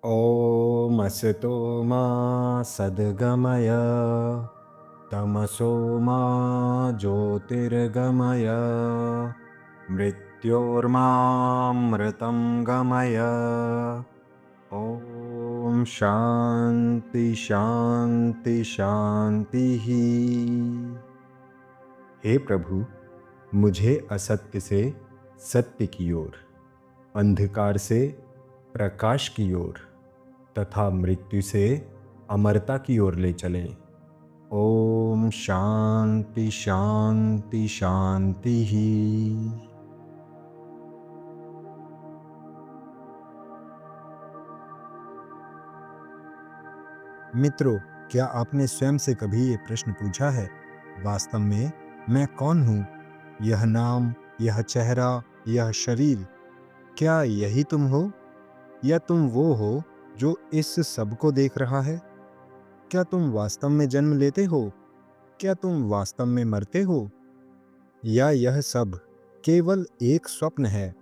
ॐ असतो मा सद्गमय तमसो मा ज्योतिर्गमय मृत्योर्मामृतं गमय। ॐ शान्ति शान्ति शान्तिः। हे प्रभु, मुझे असत्य से सत्य की ओर, अंधकार से प्रकाश की ओर तथा मृत्यु से अमरता की ओर ले चलें। ओम शांति शांति शांति ही। मित्रों, क्या आपने स्वयं से कभी ये प्रश्न पूछा है, वास्तव में मैं कौन हूँ? यह नाम, यह चेहरा, यह शरीर, क्या यही तुम हो? या तुम वो हो जो इस सब को देख रहा है? क्या तुम वास्तव में जन्म लेते हो? क्या तुम वास्तव में मरते हो? या यह सब केवल एक स्वप्न है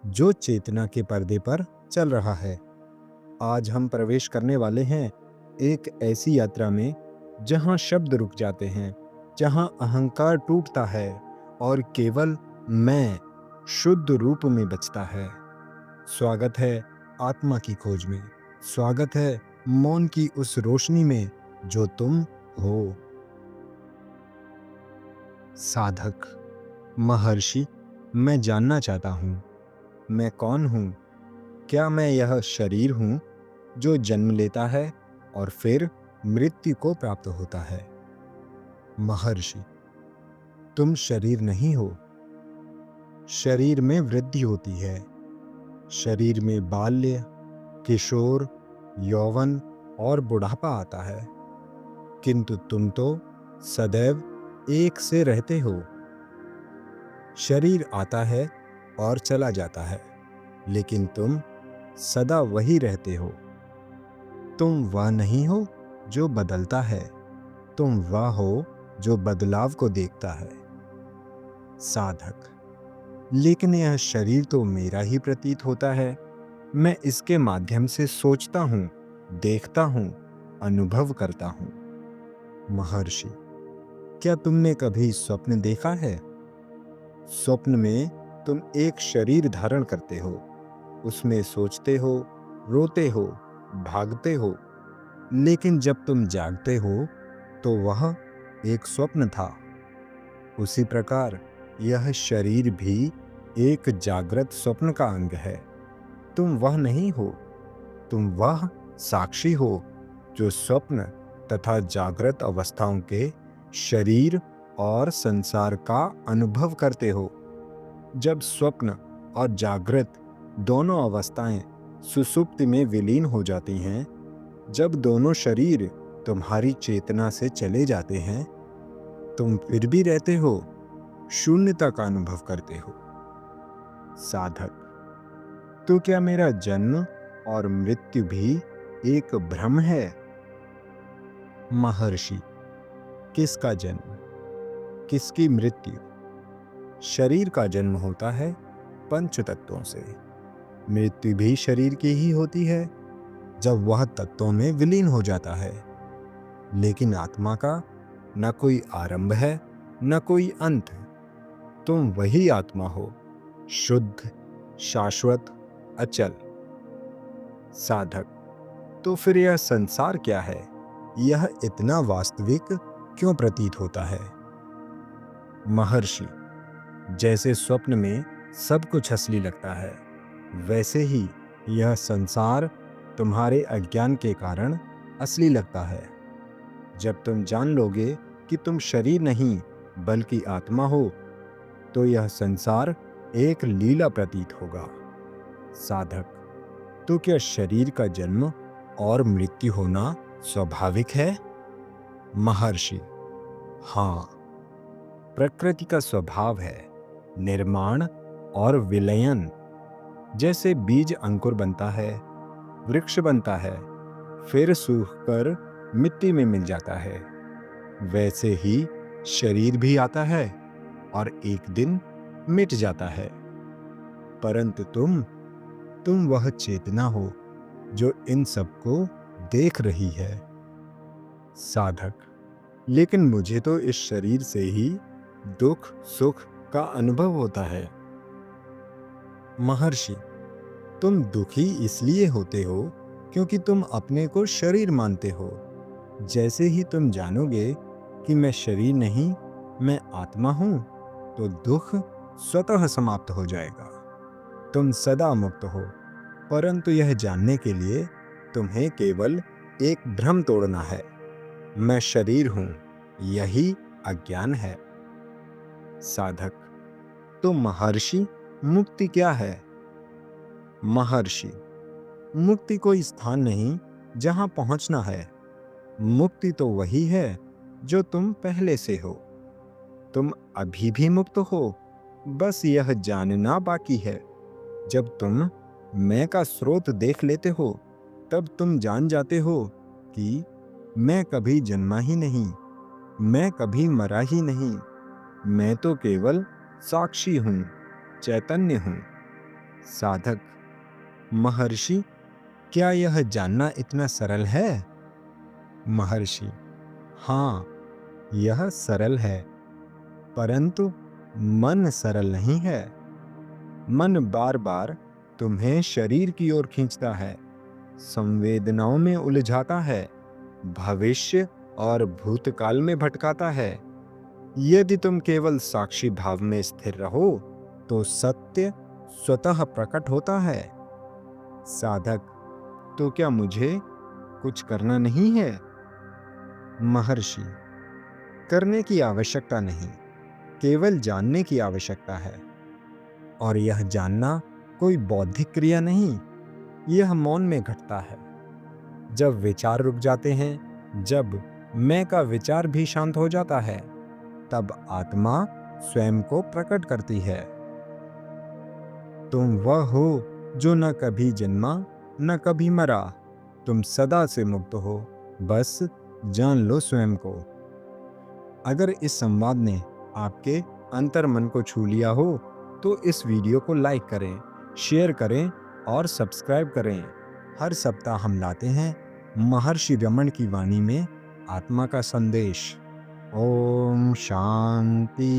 जो चेतना के पर्दे पर चल रहा है? आज हम प्रवेश करने वाले हैं एक ऐसी यात्रा में जहां शब्द रुक जाते हैं, जहां अहंकार टूटता है और केवल मैं शुद्ध रूप में बचता है। स्वागत है आत्मा की खोज में। स्वागत है मौन की उस रोशनी में जो तुम हो। साधक, महर्षि, मैं जानना चाहता हूं, मैं कौन हूं? क्या मैं यह शरीर हूं जो जन्म लेता है और फिर मृत्यु को प्राप्त होता है? महर्षि, तुम शरीर नहीं हो। शरीर में वृद्धि होती है, शरीर में बाल्य, किशोर, यौवन और बुढ़ापा आता है, किंतु तुम तो सदैव एक से रहते हो। शरीर आता है और चला जाता है, लेकिन तुम सदा वही रहते हो। तुम वह नहीं हो जो बदलता है, तुम वह हो जो बदलाव को देखता है। साधक, लेकिन यह शरीर तो मेरा ही प्रतीत होता है। मैं इसके माध्यम से सोचता हूं, देखता हूं, अनुभव करता हूं। महर्षि, क्या तुमने कभी स्वप्न देखा है? स्वप्न में तुम एक शरीर धारण करते हो, उसमें सोचते हो, रोते हो, भागते हो, लेकिन जब तुम जागते हो तो वह एक स्वप्न था। उसी प्रकार यह शरीर भी एक जागृत स्वप्न का अंग है। तुम वह नहीं हो, तुम वह साक्षी हो जो स्वप्न तथा जागृत अवस्थाओं के शरीर और संसार का अनुभव करते हो। जब स्वप्न और जागृत दोनों अवस्थाएं सुषुप्ति में विलीन हो जाती हैं, जब दोनों शरीर तुम्हारी चेतना से चले जाते हैं, तुम फिर भी रहते हो, शून्यता का अनुभव करते हो। साधक, तो क्या मेरा जन्म और मृत्यु भी एक भ्रम है? महर्षि, किसका जन्म, किसकी मृत्यु? शरीर का जन्म होता है पंच तत्वों से, मृत्यु भी शरीर की ही होती है जब वह तत्वों में विलीन हो जाता है। लेकिन आत्मा का न कोई आरंभ है, न कोई अंत। तुम वही आत्मा हो, शुद्ध, शाश्वत, अचल। साधक, तो फिर यह संसार क्या है? यह इतना वास्तविक क्यों प्रतीत होता है? महर्षि, जैसे स्वप्न में सब कुछ असली लगता है, वैसे ही यह संसार तुम्हारे अज्ञान के कारण असली लगता है। जब तुम जान लोगे कि तुम शरीर नहीं बल्कि आत्मा हो, तो यह संसार एक लीला प्रतीत होगा। साधक, तो क्या शरीर का जन्म और मृत्यु होना स्वाभाविक है? महर्षि, हाँ, प्रकृति का स्वभाव है निर्माण और विलयन। जैसे बीज अंकुर बनता है, वृक्ष बनता है, फिर सूखकर मिट्टी में मिल जाता है, वैसे ही शरीर भी आता है और एक दिन मिट जाता है। परंतु तुम वह चेतना हो जो इन सबको देख रही है। साधक: लेकिन मुझे तो इस शरीर से ही दुख सुख का अनुभव होता है। महर्षि: तुम दुखी इसलिए होते हो क्योंकि तुम अपने को शरीर मानते हो। जैसे ही तुम जानोगे कि मैं शरीर नहीं, मैं आत्मा हूं, तो दुख स्वतः समाप्त हो जाएगा। तुम सदा मुक्त हो, परंतु यह जानने के लिए तुम्हें केवल एक भ्रम तोड़ना है। मैं शरीर हूं, यही अज्ञान है। साधक: तो महर्षि, मुक्ति क्या है? महर्षि: मुक्ति कोई स्थान नहीं जहां पहुंचना है। मुक्ति तो वही है जो तुम पहले से हो। तुम अभी भी मुक्त हो, बस यह जानना बाकी है। जब तुम मैं का स्रोत देख लेते हो, तब तुम जान जाते हो कि मैं कभी जन्मा ही नहीं, मैं कभी मरा ही नहीं, मैं तो केवल साक्षी हूं, चैतन्य हूं। साधक: महर्षि, क्या यह जानना इतना सरल है? महर्षि: हाँ, यह सरल है, परंतु मन सरल नहीं है। मन बार बार तुम्हें शरीर की ओर खींचता है, संवेदनाओं में उलझाता है, भविष्य और भूतकाल में भटकाता है। यदि तुम केवल साक्षी भाव में स्थिर रहो, तो सत्य स्वतः प्रकट होता है। साधक: तो क्या मुझे कुछ करना नहीं है? महर्षि: करने की आवश्यकता नहीं, केवल जानने की आवश्यकता है। और यह जानना कोई बौद्धिक क्रिया नहीं, यह मौन में घटता है। जब विचार रुक जाते हैं, जब मैं का विचार भी शांत हो जाता है, तब आत्मा स्वयं को प्रकट करती है। तुम वह हो जो न कभी जन्मा न कभी मरा। तुम सदा से मुक्त हो, बस जान लो स्वयं को। अगर इस संवाद ने आपके अंतर मन को छू लिया हो, तो इस वीडियो को लाइक करें, शेयर करें और सब्सक्राइब करें। हर सप्ताह हम लाते हैं महर्षि रमण की वाणी में आत्मा का संदेश। ओम शांति।